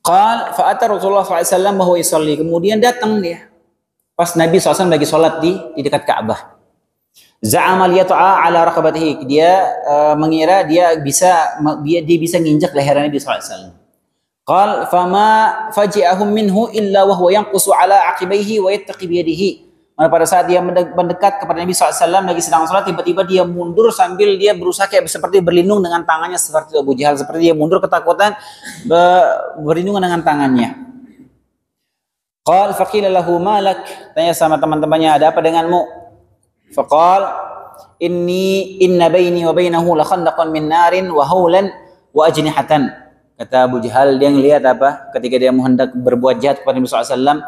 Qal fa'ata Rasulullah SAW bahwa yusalli. Kemudian datang dia pas Nabi SAW lagi sholat di dekat Ka'bah. Za'ama liyata'a ala raqabatihi. Dia mengira dia bisa nginjak leher Nabi SAW. Qal fama faji'ahum minhu illa wa huwa yanqusu ala aqibaihi wa yattaqi bi yadihi. Pada saat dia mendekat kepada Nabi SAW lagi sedang sholat, tiba-tiba dia mundur sambil dia berusaha kayak seperti berlindung dengan tangannya seperti Abu Jahal, seperti dia mundur ketakutan berlindung dengan tangannya. Qal faqila lahu malak. Tanya sama teman-temannya, ada apa denganmu? Faqal inna baini wa bainahu la khandaqan min narin wa haulan wa ajnihatan. Kata Abu Jahal, dia ngelihat apa ketika dia hendak berbuat jahat kepada Nabi SAW,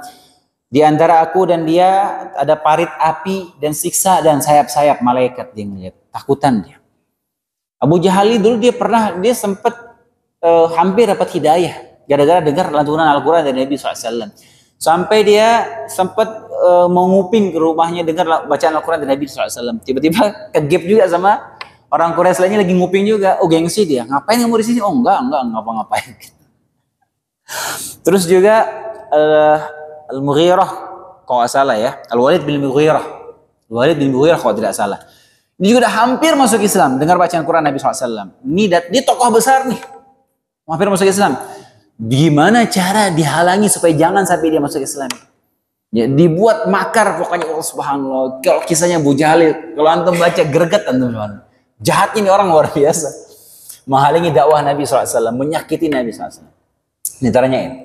di antara aku dan dia ada parit api dan siksa dan sayap-sayap malaikat. Dia ngelihat, takutan dia. Abu Jahal dulu dia sempat hampir dapat hidayah gara-gara dengar lantunan Al-Quran dari Nabi SAW. Sampai dia sempat menguping ke rumahnya dengar bacaan Al-Quran dari Nabi SAW. Tiba-tiba kegep juga sama orang Quraisy lainnya lagi nguping juga. Oh gengsi dia. Ngapain kamu di sini? Oh enggak ngapa-ngapain. Terus juga Al-Mughirah kalau tidak salah ya. Al-Walid bin Mughirah. Al-Walid bin Mughirah kalau tidak salah. Ini juga hampir masuk Islam dengar bacaan Quran Nabi SAW. Ini tokoh besar nih. Hampir masuk Islam. Gimana cara dihalangi supaya jangan sampai dia masuk Islam? Ya, dibuat makar pokoknya. Allah subhanallah. Kalau kisahnya Abu Jahal, kalau antum baca greget antum. Jahat ini orang luar biasa. Menghalangi dakwah Nabi SAW, menyakiti Nabi SAW. Ini caranya ini.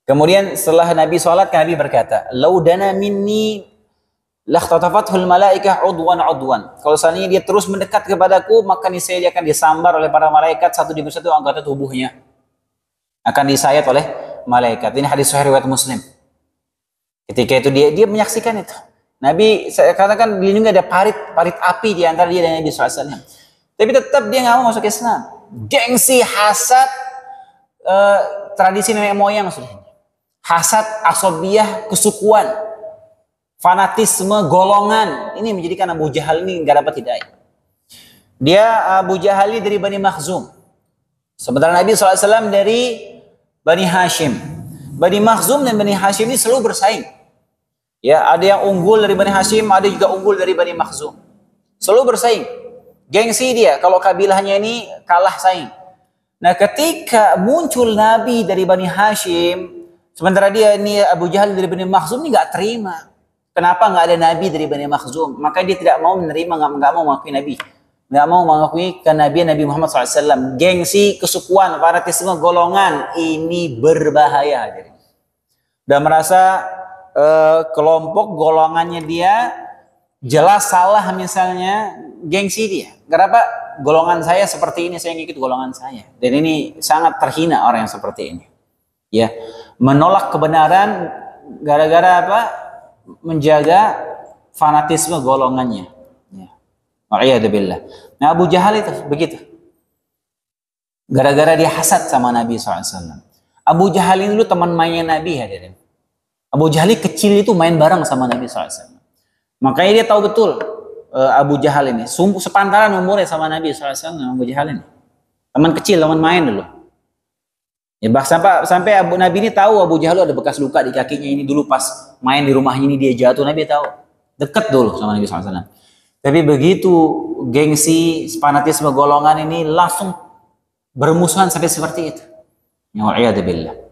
Kemudian setelah Nabi sholat, Nabi berkata, "Laudana minni lakhtatafathul malaikah udwan." Kalau seandainya dia terus mendekat kepadaku, maka niscaya dia akan disambar oleh para malaikat satu demi satu anggota tubuhnya. Akan disayat oleh malaikat. Ini hadis sahih riwayat Muslim. Ketika itu dia menyaksikan itu. Nabi, saya katakan dilindungi ada parit api di antara dia dan Nabi SAW. Tapi tetap dia nggak mau masuk Islam. Gengsi, hasad, tradisi nenek moyang sudah. Hasad, asobiyah, kesukuan, fanatisme, golongan. Ini menjadikan Abu Jahal ini nggak dapat hidayah. Dia Abu Jahal dari Bani Makhzum. Sementara Nabi SAW dari Bani Hashim. Bani Makhzum dan Bani Hashim ini selalu bersaing. Ya, ada yang unggul dari Bani Hashim, ada juga unggul dari Bani Makhzum. Selalu bersaing. Gengsi dia, kalau kabilahnya ini kalah saing. Nah, ketika muncul Nabi dari Bani Hashim, sementara dia ini Abu Jahal dari Bani Makhzum ini nggak terima. Kenapa nggak ada Nabi dari Bani Makhzum? Maka dia tidak mau menerima, nggak mau mengakui Nabi. Nggak mau mengakui kenabian Nabi Muhammad SAW. Gengsi, kesukuan, fanatisme, golongan, ini berbahaya. Dan merasa kelompok golongannya dia jelas salah, misalnya gengsi dia. Kenapa golongan saya seperti ini, saya ngikut golongan saya. Dan ini sangat terhina orang yang seperti ini. Ya, menolak kebenaran gara-gara apa? Menjaga fanatisme golongannya. Ya. Wa'iyadzubillah. Nah, Abu Jahal itu begitu. Gara-gara dia hasad sama Nabi SAW. Abu Jahal ini dulu teman mainnya Nabi, hadirin. Abu Jahal kecil itu main bareng sama Nabi SAW. Makanya dia tahu betul Abu Jahal ini. Sepantaran umurnya sama Nabi SAW, Abu Jahal ini. Teman kecil, teman main dulu. Ya, sampai Abu Nabi ini tahu Abu Jahal ada bekas luka di kakinya ini dulu pas main di rumahnya ini dia jatuh. Nabi tahu. Dekat dulu sama Nabi SAW. Tapi begitu gengsi, fanatisme golongan ini langsung bermusuhan sampai seperti itu. Ya wa'iyadzubillah.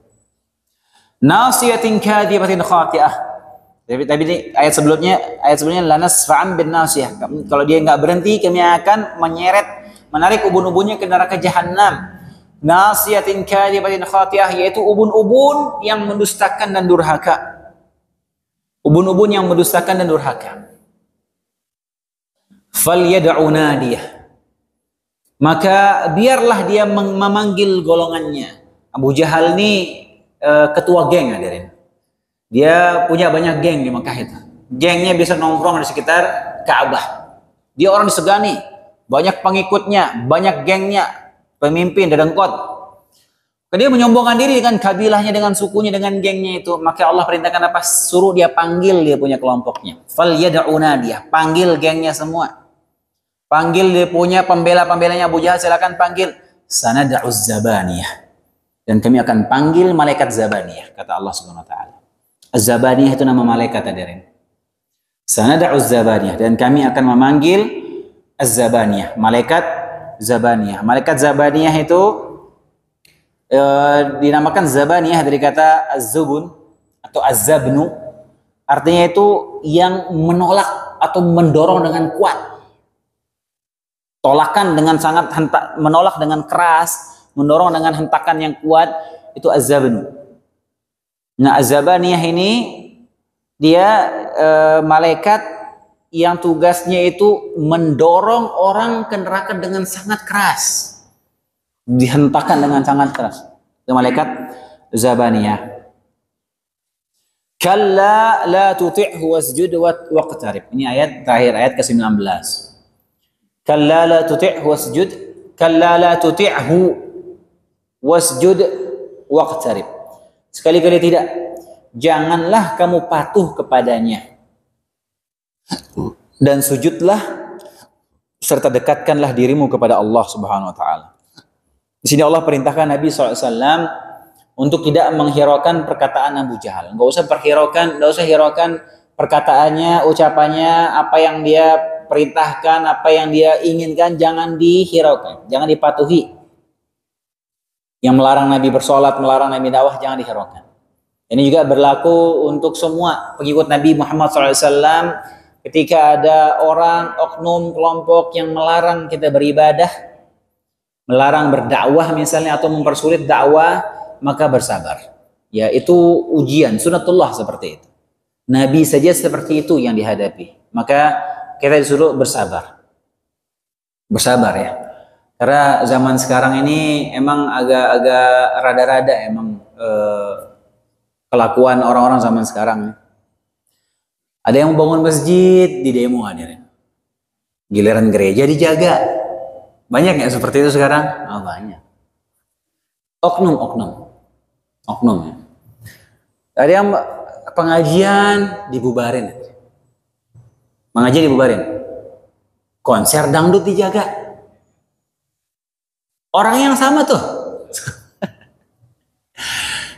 Nasiyatin kadhibatin khati'ah. Tapi ini ayat sebelumnya lanas fa'am bin nasiyah. Kalau dia nggak berhenti, kami akan menarik ubun-ubunnya ke neraka jahanam. Nasiyatin kadhibatin khati'ah, yaitu ubun-ubun yang mendustakan dan durhaka. Ubun-ubun yang mendustakan dan durhaka. Falyad'u nadiyah. Maka biarlah dia memanggil golongannya. Abu Jahal ini ketua geng, hadirin. Dia punya banyak geng di Mekah itu. Gengnya bisa nongkrong di sekitar Ka'bah. Dia orang disegani, banyak pengikutnya, banyak gengnya, pemimpin dedengkot. Dia menyombongkan diri dengan kabilahnya, dengan sukunya, dengan gengnya itu. Maka Allah perintahkan apa? Suruh dia panggil dia punya kelompoknya. Falyad'u nadiyah, panggil gengnya semua. Panggil dia punya pembela-pembelanya Abu Jahal, silakan panggil. Sanad'uz zabaniyah. Dan kami akan panggil malaikat Zabaniyah, kata Allah Subhanahu wa taala. Az-Zabaniyah itu nama malaikat, hadirin. Sanad'uz Zabaniyah, dan kami akan memanggil Az-Zabaniyah, malaikat Zabaniyah. Malaikat Zabaniyah itu dinamakan Zabaniyah dari kata Az-Zubun atau Az-Zabnu. Artinya itu yang menolak atau mendorong dengan kuat. Tolakan dengan sangat menolak dengan keras, mendorong dengan hentakan yang kuat, itu Az-Zabnu. Nah, Az-Zabaniyah ini dia malaikat yang tugasnya itu mendorong orang ke neraka dengan sangat keras, dihentakkan dengan sangat keras. Itu malaikat Zabaniyah. Kalla la tuti'hu wasjud waqtarib. Ini ayat terakhir, ayat ke-19. Kalla la tuti'hu wasjud, kalla la tuti'hu wasjud waqtarib. Sekali-kali tidak, janganlah kamu patuh kepadanya dan sujudlah serta dekatkanlah dirimu kepada Allah Subhanahu wa taala. Di sini Allah perintahkan Nabi SAW untuk tidak menghiraukan perkataan Abu Jahal. Enggak usah hiraukan perkataannya, ucapannya, apa yang dia perintahkan, apa yang dia inginkan, jangan dihiraukan, jangan dipatuhi. Yang melarang Nabi bersolat, melarang Nabi dakwah, jangan dihiraukan. Ini juga berlaku untuk semua pengikut Nabi Muhammad SAW. Ketika ada orang, oknum, kelompok yang melarang kita beribadah, melarang berdakwah misalnya, atau mempersulit dakwah, maka bersabar. Ya, itu ujian, sunatullah seperti itu. Nabi saja seperti itu yang dihadapi. Maka kita disuruh bersabar. Bersabar ya. Karena zaman sekarang ini emang agak-agak rada-rada emang kelakuan orang-orang zaman sekarang. Ada yang bangun masjid di demo hadirin. Giliran gereja dijaga. Banyak nggak seperti itu sekarang? Oh, banyak. Oknum ya. Ada yang pengajian dibubarin. Pengajian dibubarin. Konser dangdut dijaga. Orang yang sama tuh.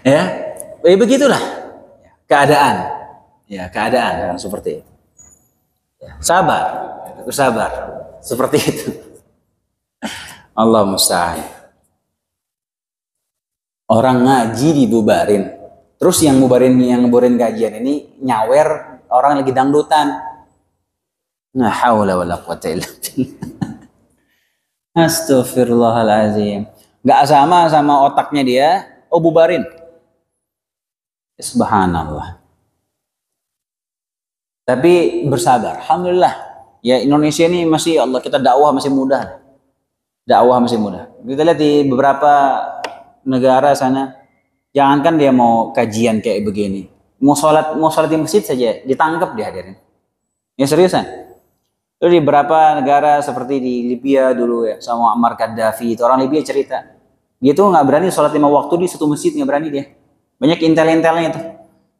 Ya, begitulah keadaan. Ya, keadaan seperti itu. Ya, sabar. Seperti itu. Allah musta'an. Orang ngaji dibubarin. Terus yang ngebubarin kajian ini nyawer orang lagi dangdutan. La haula wala quwata illa billah. Astagfirullahalazim. Gak sama otaknya dia, bubarin. Subhanallah. Tapi bersabar. Alhamdulillah. Ya Indonesia ini masih Allah kita dakwah masih mudah. Kita lihat di beberapa negara sana, jangankan dia mau kajian kayak begini, mau sholat di masjid saja ditangkap dia hadirin. Ya seriusan. Lalu di beberapa negara seperti di Libya dulu ya, sama Muammar Gaddafi, itu orang Libya cerita, dia tuh nggak berani sholat 5 waktu di satu masjid, nggak berani dia. Banyak intel-intelnya itu.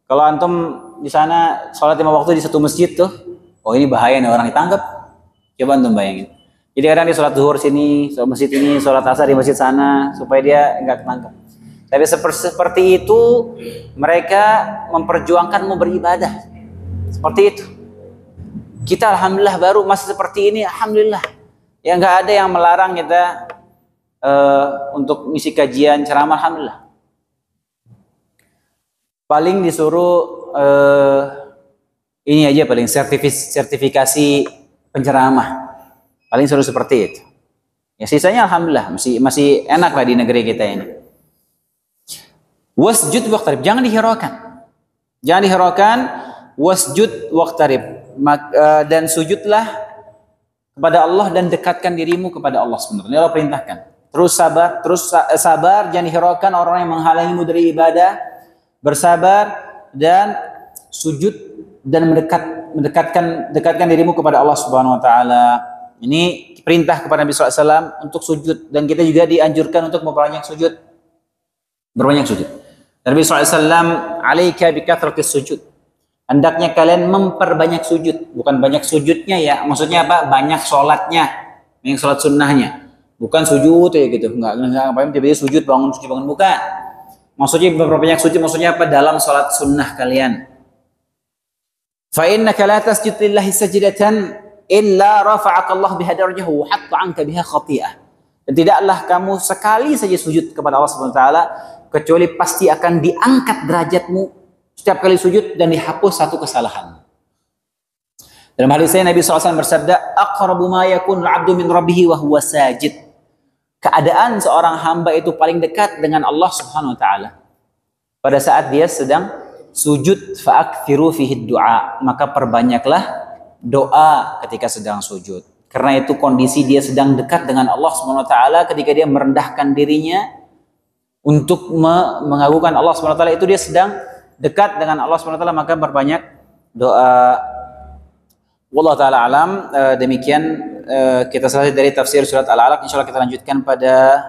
Kalau antum di sana sholat 5 waktu di satu masjid tuh, oh ini bahaya nih orang ditangkap. Coba antum bayangin. Jadi kadang dia sholat zuhur sini, sholat masjid ini, sholat asar di masjid sana, supaya dia nggak ketangkap. Tapi seperti itu mereka memperjuangkan mau beribadah. Seperti itu. Kita alhamdulillah baru masih seperti ini, alhamdulillah. Ya nggak ada yang melarang kita untuk misi kajian ceramah, alhamdulillah. Paling disuruh ini aja paling sertifikasi penceramah. Paling suruh seperti itu. Ya sisanya alhamdulillah masih enak lah di negeri kita ini. Wasjud waqtarib, jangan dihiraukan. Wasjud waqtarib. Dan sujudlah kepada Allah dan dekatkan dirimu kepada Allah SWT. Ini Allah perintahkan. Terus sabar, jangan dihiraukan orang yang menghalangimu dari ibadah. Bersabar dan sujud dan dekatkan dirimu kepada Allah Subhanahu Wa Taala. Ini perintah kepada Nabi SAW untuk sujud, dan kita juga dianjurkan untuk berbanyak sujud. Nabi SAW, "Alaika bikathratis sujud." Hendaknya kalian memperbanyak sujud, bukan banyak sujudnya ya. Maksudnya apa? Banyak sholatnya, yang sholat sunnahnya. Bukan sujud ya gitu. Enggak ngapain tiba-tiba sujud bangun bukan. Maksudnya memperbanyak sujud, maksudnya apa? Dalam sholat sunnah kalian. Fa innaka la tasjud lillahi sajdatan illa rafa'aka Allah biha darajah wa hatta 'anka biha khati'ah. Dan tidaklah kamu sekali saja sujud kepada Allah Subhanahu wa taala kecuali pasti akan diangkat derajatmu setiap kali sujud dan dihapus satu kesalahan. Dalam hadis saya Nabi SAW bersabda, "Aqrabu ma yakunu al-'abdu min rabbih wa huwa sajid." Keadaan seorang hamba itu paling dekat dengan Allah Subhanahu wa taala pada saat dia sedang sujud. Fa'akthiru fihi du'a, maka perbanyaklah doa ketika sedang sujud. Karena itu kondisi dia sedang dekat dengan Allah Subhanahu wa taala ketika dia merendahkan dirinya untuk mengagungkan Allah Subhanahu wa taala, itu dia sedang dekat dengan Allah Subhanahu wa taala, maka berbanyak doa. Wallahu taala alam. Demikian kita selesai dari tafsir surat Al-Alaq. Insyaallah kita lanjutkan pada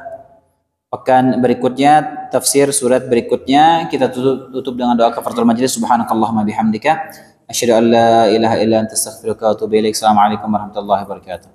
pekan berikutnya, tafsir surat berikutnya. Kita tutup dengan doa kafaratul majlis. Subhanakallahumma bihamdika asyhadu an la ilaha illa anta astaghfiruka wa atubu ilaik. Assalamualaikum warahmatullahi wabarakatuh.